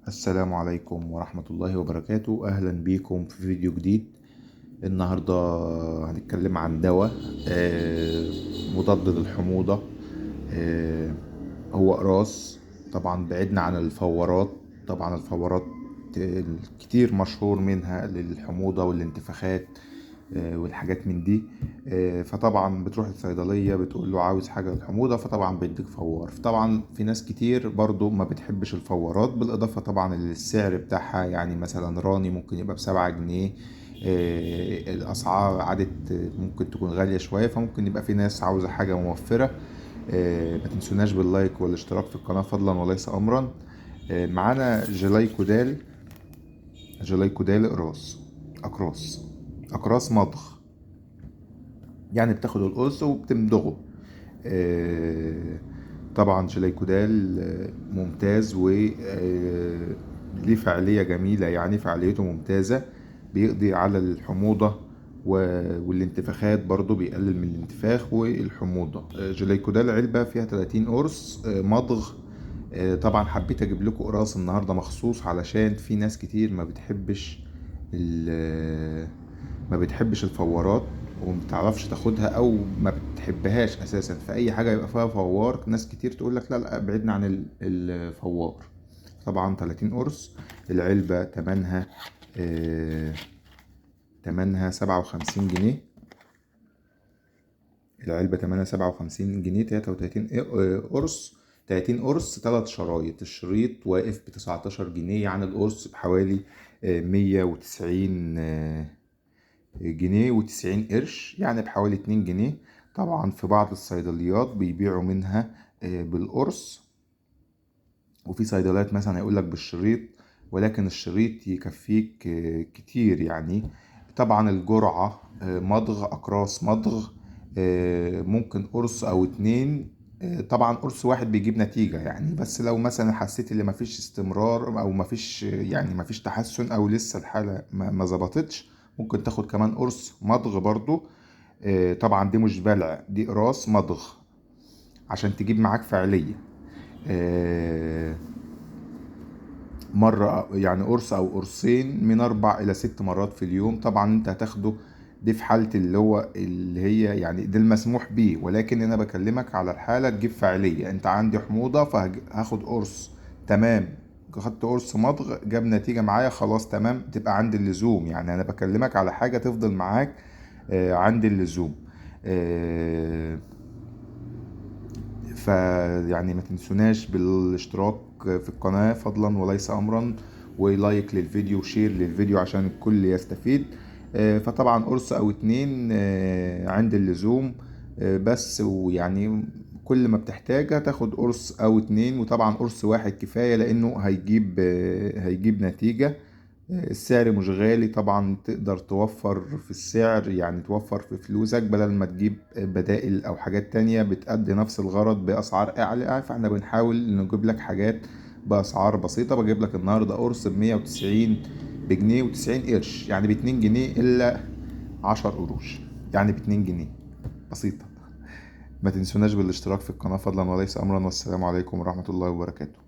السلام عليكم ورحمة الله وبركاته. أهلا بيكم في فيديو جديد. النهاردة هنتكلم عن دواء مضاد للحموضة. آه، هو قراص. طبعا بعدنا عن الفورات. طبعا الفورات كتير مشهور منها للحموضة والانتفاخات والحاجات من دي. فطبعا بتروح الصيدلية بتقول له عاوز حاجة للحموضة، فطبعا بيديك فوار. فطبعا في ناس كتير برضو ما بتحبش الفورات، بالإضافة طبعا للسعر بتاعها. يعني مثلا راني ممكن يبقى ب7 جنيه. الأسعار عادت ممكن تكون غالية شوية، فممكن يبقى في ناس عاوزة حاجة موفرة. ما تنسوناش باللايك والاشتراك في القناة فضلا وليس أمرا. معانا جلايكودال أقراص مضغ. يعني بتاخد القرص وبتمضغه. آه، طبعا جلايكودال ممتاز و ليه فعالية جميلة، يعني فعاليته ممتازة. بيقضي على الحموضة والانتفاخات، برضو بيقلل من الانتفاخ والحموضة. جلايكودال علبة فيها 30 قرص مضغ. طبعا حبيت اجيب لكم قراص النهارده مخصوص علشان في ناس كتير ما بتحبش الفورات وما بتعرفش تاخدها او ما بتحبهاش اساسا. في اي حاجه يبقى فيها فوار ناس كتير تقول لك لا لا ابعدنا عن الفوار. طبعا 30 قرص. العلبه تمنها 57 جنيه. العلبة تمنها 57 جنيه. 33 قرص. 30 قرص 3 شرايط. الشريط واقف ب19 جنيه، يعني القرص بحوالي 190 جنيه و90 قرش، يعني بحوالي 2 جنيه. طبعا في بعض الصيدليات بيبيعوا منها بالقرص، وفي صيدليات مثلا هيقولك بالشريط، ولكن الشريط يكفيك كتير يعني. طبعا الجرعة مضغ أقراص مضغ. ممكن قرص أو اتنين. طبعا قرص واحد بيجيب نتيجة يعني، بس لو مثلا حسيت ان مفيش استمرار او مفيش يعني مفيش تحسن او لسه الحالة ما ظبطتش، ممكن تاخد كمان قرص مضغ برضو. طبعا دي مش بلع، دي قراص مضغ عشان تجيب معاك فعالية. آه، مرة يعني قرص أو قرصين من 4 إلى 6 مرات في اليوم. طبعا أنت هتاخده دي في حالة اللي هي يعني ده المسموح بيه، ولكن أنا بكلمك على الحالة تجيب فاعلية. أنت عندي حموضة فهاخد قرص، تمام. خدت قرص مضغ جاب نتيجة معايا، خلاص تمام، تبقى عند اللزوم. يعني أنا بكلمك على حاجة تفضل معاك عند اللزوم. آه، فيعني ما تنسوناش بالاشتراك في القناة فضلا وليس أمرا، ولايك للفيديو وشير للفيديو عشان الكل يستفيد. فطبعا قرص أو اتنين عند اللزوم بس. ويعني كل ما بتحتاج هتاخد قرص أو اتنين، وطبعا قرص واحد كفاية لأنه هيجيب نتيجة. السعر مش غالي طبعا، تقدر توفر في السعر، يعني توفر في فلوسك بدل ما تجيب بدائل او حاجات تانية بتأدي نفس الغرض بأسعار اعلى. فاحنا بنحاول نجيب لك حاجات بأسعار بسيطة. بجيب لك النهاردة قرص ب190 بجنيه و90 قرش، يعني ب2 جنيه الا 10 قروش، يعني ب2 جنيه. بسيطة. ما تنسوناش بالاشتراك في القناة فضلا وليس امرا، والسلام عليكم ورحمة الله وبركاته.